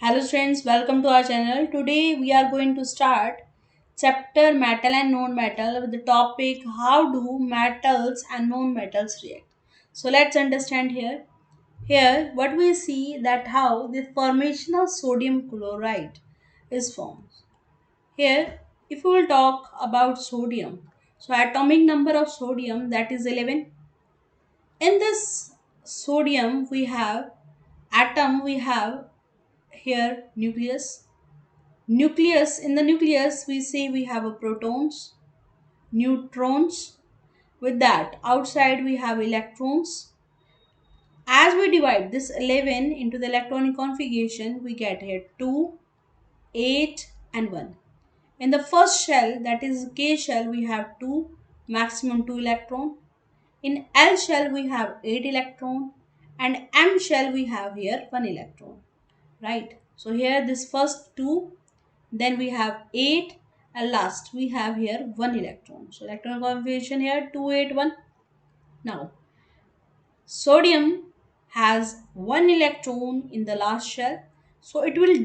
Hello students, welcome to our channel. Today we are going to start chapter metal and non-metal with the topic how do metals and non-metals react. So let's understand here. Here what we see that how the formation of sodium chloride is formed. Here if we will talk about sodium, so atomic number of sodium that is 11. In this sodium we have atom, we have here nucleus. In the nucleus we say we have a protons, neutrons. With that outside we have electrons. As we divide this 11 into the electronic configuration, we get here 2, 8 and 1. In the first shell, that is K shell, we have 2, maximum 2 electron. In L shell we have 8 electron, and M shell we have here 1 electron, right? So here this first 2, then we have 8, and last we have here 1 electron. So electron configuration here 2, 8, 1. Now sodium has 1 electron in the last shell, so it will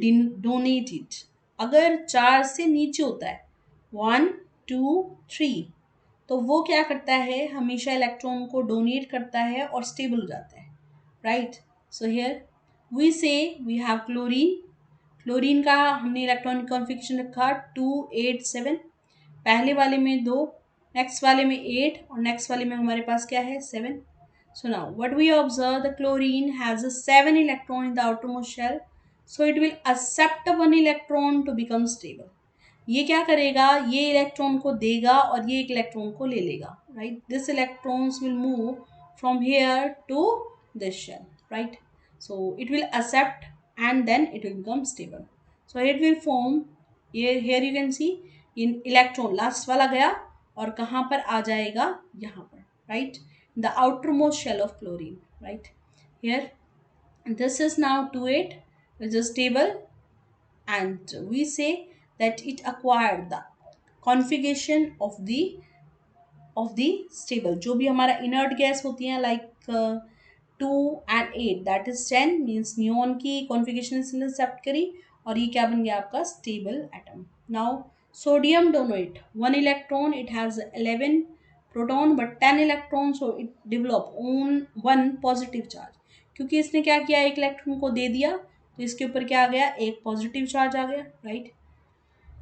donate it. अगर 4 से नीचे होता है 1, 2, 3, तो वो क्या करता है, हमेशा इलेक्ट्रॉन को डोनेट करता है और स्टेबल हो जाता है, राइट? सो हियर वी से वी हैव क्लोरीन. क्लोरीन का हमने इलेक्ट्रॉनिक कॉन्फ़िगरेशन रखा 2, 8, 7. पहले वाले में 2, नेक्स्ट वाले में 8 और नेक्स्ट वाले में हमारे पास क्या है 7. So now what we observe, the chlorine has a 7 electron in the outermost shell, so it will accept 1 electron to become stable. ये क्या करेगा, ये इलेक्ट्रॉन को देगा और ये एक इलेक्ट्रॉन को ले लेगा, right? This electrons will move from here to this shell, right? So it will accept and then it will become stable. So it will form, here you can see in electron last वाला गया और कहाँ पर आ जाएगा, यहाँ पर, right? The outermost shell of chlorine, right? Here this is now 2,8, which is stable, and we say that it acquired the configuration of the stable. जो भी हमारा inert gas होती है like 2 and 8, that is 10, means neon की configuration इसने accept करी और ये क्या बन गया आपका stable atom. Now sodium donate 1 electron, it has 11 proton but 10 electrons, so it develop on 1 positive charge. क्योंकि इसने क्या किया, एक इलेक्ट्रॉन को दे दिया तो इसके ऊपर क्या आ गया, एक पॉजिटिव चार्ज आ गया, right?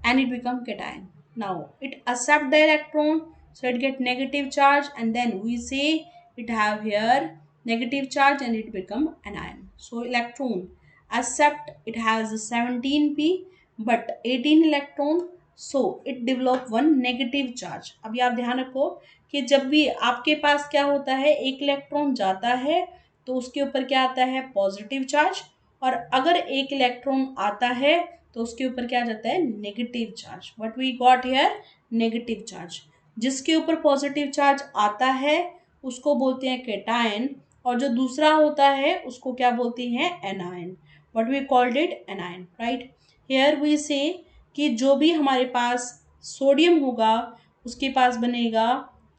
And it become cation. Now it accept the electron, so it get negative charge, and then we say it have here negative charge and it become anion. So electron accept, it has 17p but 18 electron, so it develop one negative charge. अभी आप ध्यान रखो कि जब भी आपके पास क्या होता है, एक इलेक्ट्रॉन जाता है तो उसके ऊपर क्या आता है, पॉजिटिव चार्ज, और अगर एक इलेक्ट्रॉन आता है तो उसके ऊपर क्या जाता है, negative charge. What we got here, negative charge. जिसके ऊपर पॉजिटिव चार्ज आता है उसको बोलते हैं केटायन, और जो दूसरा होता है उसको क्या बोलते हैं, anion. What we called it, anion, right? Here we say कि जो भी हमारे पास सोडियम होगा उसके पास बनेगा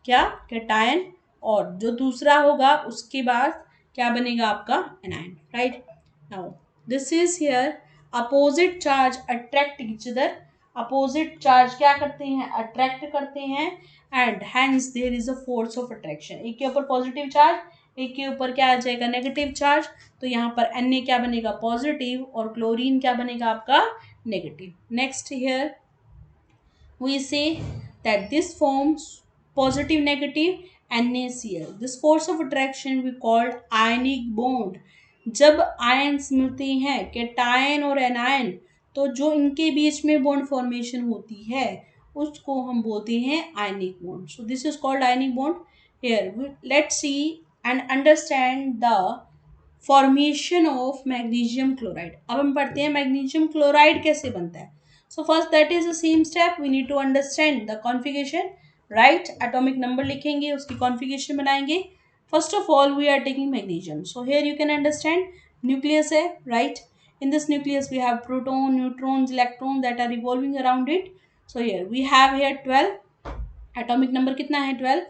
क्या, केटायन, और जो दूसरा होगा उसके बाद क्या बनेगा आपका, anion, right? Now this is here opposite charge attract each other. Opposite charge क्या करते हैं, अट्रैक्ट करते हैं, and hence there is a force of attraction. एक के ऊपर पॉजिटिव चार्ज, एक के ऊपर क्या आ जाएगा, नेगेटिव चार्ज. तो यहाँ पर Na क्या बनेगा, पॉजिटिव, और क्लोरीन क्या बनेगा आपका, negative. Next here we say that this forms positive negative NaCl. This force of attraction we called ionic bond. जब आयन्स मिलते हैं केटायन और एनायन, तो जो इनके बीच में बॉन्ड फॉर्मेशन होती है उसको हम बोलते हैं ionic bond. So this is called ionic bond. Here let's see and understand the formation of magnesium chloride. अब हम पढ़ते हैं मैग्नीशियम क्लोराइड कैसे बनता है. So first that is the same step, we need to understand the configuration, right? Atomic number लिखेंगे, उसकी configuration बनाएंगे. First of all we are taking magnesium. So here you can understand nucleus है, right? In this nucleus we have proton, neutrons, electrons that are revolving around it. So here we have here 12. Atomic number कितना है, 12.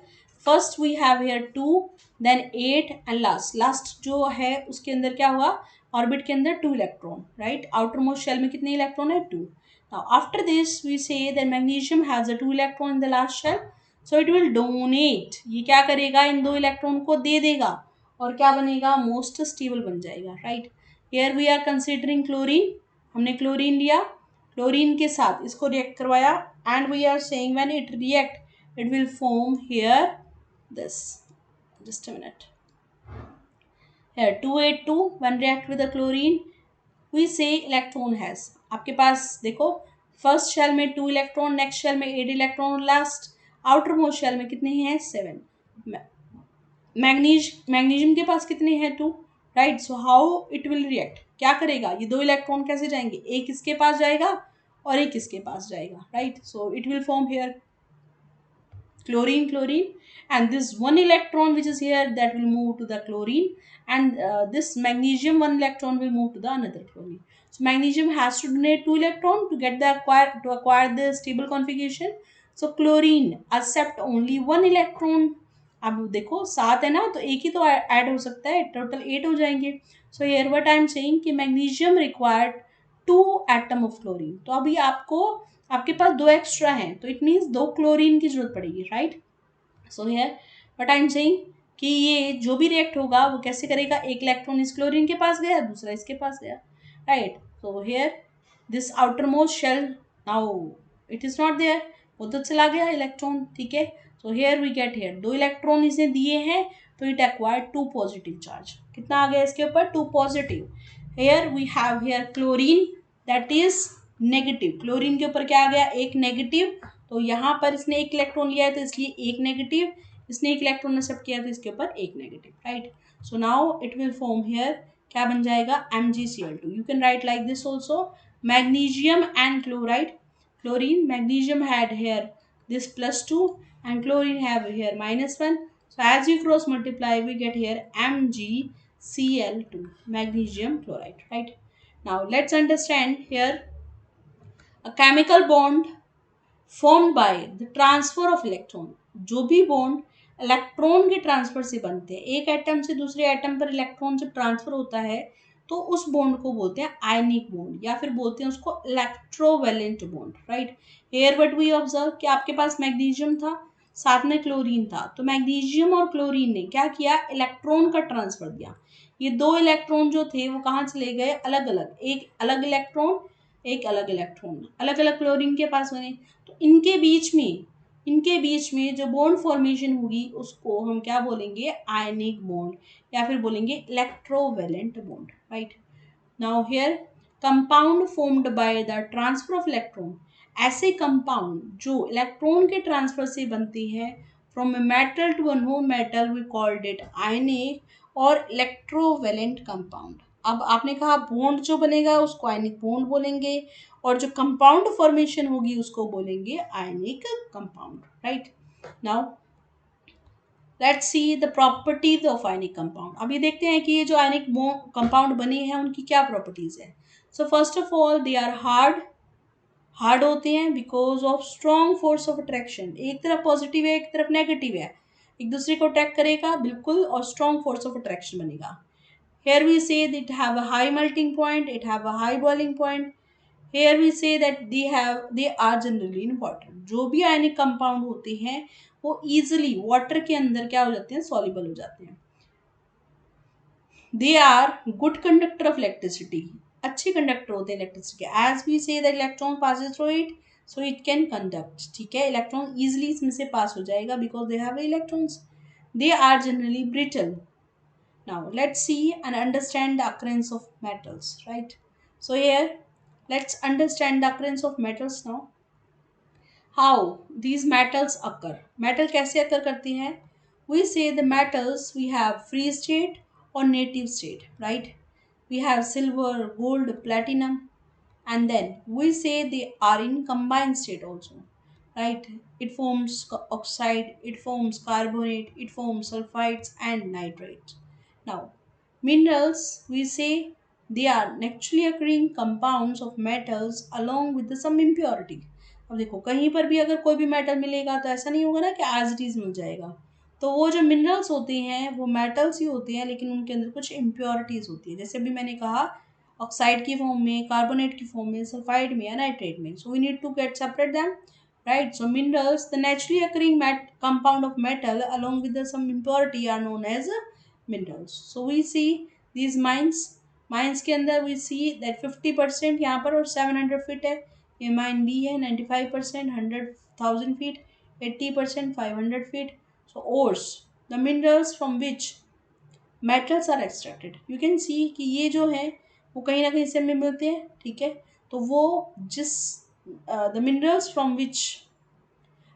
First we have here 2, then 8 and last जो है उसके अंदर क्या हुआ, orbit के अंदर 2 electron, right. Outermost shell में कितने इलेक्ट्रॉन है? 2। Now after this we say that magnesium has a 2 electron in the last shell, so it will donate, ये क्या करेगा, इन 2 इलेक्ट्रॉन को दे देगा और क्या बनेगा, मोस्ट स्टेबल बन जाएगा, right. Here we are considering chlorine, हमने क्लोरीन लिया, क्लोरीन के साथ इसको रिएक्ट करवाया, and we are saying when it react it will form here this, just a minute, here 282 when react with the chlorine we say electron has, आपके पास देखो first shell में 2 electron, next shell में 8 electron, last outermost shell में कितने हैं, 7। Magnesium के पास कितने हैं, 2, right. So how it will react, क्या करेगा, ये 2 इलेक्ट्रॉन कैसे जाएंगे, एक इसके पास जाएगा और एक इसके पास जाएगा, right. So it will form here chlorine, and this one electron which is here that will move to the chlorine, and this magnesium one electron will move to the another chlorine. So magnesium has to donate 2 electron to get the acquire the stable configuration. So chlorine accept only 1 electron. अब देखो 7 है ना, तो एक ही तो add हो सकता है, टोटल 8 हो जाएंगे। So here what I am saying कि magnesium required 2 atom of chlorine, तो अभी आपको आपके पास 2 एक्स्ट्रा हैं, तो इट मीन्स 2 क्लोरीन की जरूरत पड़ेगी, right. So here what I am saying कि ये जो भी रिएक्ट होगा वो कैसे करेगा, एक इलेक्ट्रॉन इस क्लोरीन के पास गया, दूसरा इसके पास गया, right. So here this outermost shell now it is not there, वो तो चला गया इलेक्ट्रॉन, ठीक है। So here we get here 2 electron इसने दिए हैं, तो इट एक्वायर्ड 2 पॉजिटिव चार्ज, कितना आ गया इसके ऊपर, 2 positive. Here we have here chlorine that is negative, chlorine के ऊपर क्या आ गया, एक नेगेटिव, तो यहाँ पर इसने एक इलेक्ट्रॉन लिया है तो इसलिए एक नेगेटिव, इसने एक इलेक्ट्रॉन एक्सेप्ट किया तो इसके ऊपर एक negative, right. So now it will form here, क्या बन जाएगा, MgCl2। You can write like this also, magnesium and chloride, chlorine, magnesium had here this +2 and chlorine have here -1. So as we cross multiply we get here MgCl2, magnesium chloride, right. Now let's understand here a chemical bond formed by the transfer of electron, जो भी bond electron के transfer से बनते हैं, एक atom से दूसरे atom पर इलेक्ट्रॉन जब ट्रांसफर होता है तो उस बॉन्ड को बोलते हैं आयनिक बॉन्ड, या फिर बोलते हैं उसको electrovalent bond, right. Here what we observe कि आपके पास मैग्नीशियम था, साथ में क्लोरीन था, तो मैग्नीशियम और क्लोरीन ने क्या किया, इलेक्ट्रॉन का ट्रांसफर दिया। ये 2 इलेक्ट्रॉन जो थे वो कहाँ चले गए, अलग अलग, एक अलग इलेक्ट्रॉन, एक अलग इलेक्ट्रॉन, अलग अलग क्लोरीन के पास बने, तो इनके बीच में जो बॉन्ड फॉर्मेशन होगी उसको हम क्या बोलेंगे, आयनिक बॉन्ड, या फिर बोलेंगे electrovalent bond, right. Now here compound formed by the transfer of electron, ऐसे कंपाउंड जो इलेक्ट्रॉन के ट्रांसफर से बनते हैं from a metal to a no metal we called it ionic और इलेक्ट्रोवैलेंट कंपाउंड। अब आपने कहा बॉन्ड जो बनेगा उसको आयनिक बॉन्ड बोलेंगे, और जो कंपाउंड फॉर्मेशन होगी उसको बोलेंगे ionic compound, right. Now let's see the properties of ionic compound. अभी देखते हैं कि ये जो आयनिक कंपाउंड बने हैं उनकी क्या प्रॉपर्टीज है। So first of all they are hard होते हैं because of strong force of attraction, एक तरफ पॉजिटिव है एक तरफ नेगेटिव है, एक दूसरे को अट्रैक्ट करेगा बिल्कुल, और स्ट्रॉन्ग फोर्स ऑफ अट्रैक्शन बनेगा। Here we say that it have a high melting point, it have a high boiling point. Here we say that they are generally important. जो भी आयनिक कंपाउंड होते हैं वो easily water के अंदर क्या हो जाते हैं, soluble हो जाते हैं। They are good conductor of electricity. अच्छे कंडक्टर होते हैं इलेक्ट्रिसिटी के। As we say that electron passes through it, so it can conduct. ठीक है, इलेक्ट्रॉन easily इसमें से पास हो जाएगा because they have electrons. They are generally brittle. Now let's see and understand the occurrence of metals, right. So here let's understand the occurrence of metals now. How these metals occur, metal कैसे occur करती हैं, we say the metals we have free state or native state, right. We have silver, gold, platinum, and then we say they are in combined state also, right. It forms oxide, it forms carbonate, it forms sulfides and nitrates. Now minerals we say they are naturally occurring compounds of metals along with the some impurity. अब देखो कहीं पर भी अगर कोई भी metal मिलेगा तो ऐसा नहीं होगा ना कि एज इट इज मिल जाएगा, तो वो जो मिनरल्स होते हैं वो मेटल्स ही होते हैं, लेकिन उनके अंदर कुछ इम्प्योरिटीज होती है, जैसे अभी मैंने कहा ऑक्साइड की फॉर्म में, कार्बोनेट की फॉर्म में, सल्फाइड में या नाइट्रेट में. So we need to get separate them, right? So minerals, the naturally occurring compound of metal along with some impurity are known as minerals. So we see these mines के अंदर we see that 50% यहाँ पर और 700 feet है, ये mine B है 95%, 100,000 feet, 80% 500 feet. So ores, the minerals from which metals are extracted. You can see कि ये जो है वो कहीं ना कहीं से हमें मिलते हैं, ठीक है. तो वो जिस the minerals from which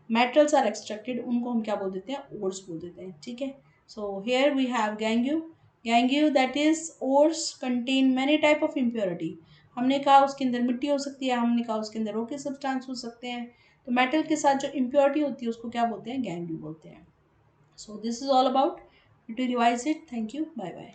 metals are extracted उनको हम क्या बोल देते हैं, ores बोल देते हैं, ठीक है. So here we have gangue that is ores contain many type of impurity. हमने कहा उसके अंदर मिट्टी हो सकती है, हमने कहा उसके अंदर रोके सब्सटेंस हो सकते हैं. तो मेटल के साथ जो इम्प्योरिटी होती है उसको क्या बोलते हैं, गैंग्यू बोलते हैं. So this is all about. To revise it, thank you, bye bye.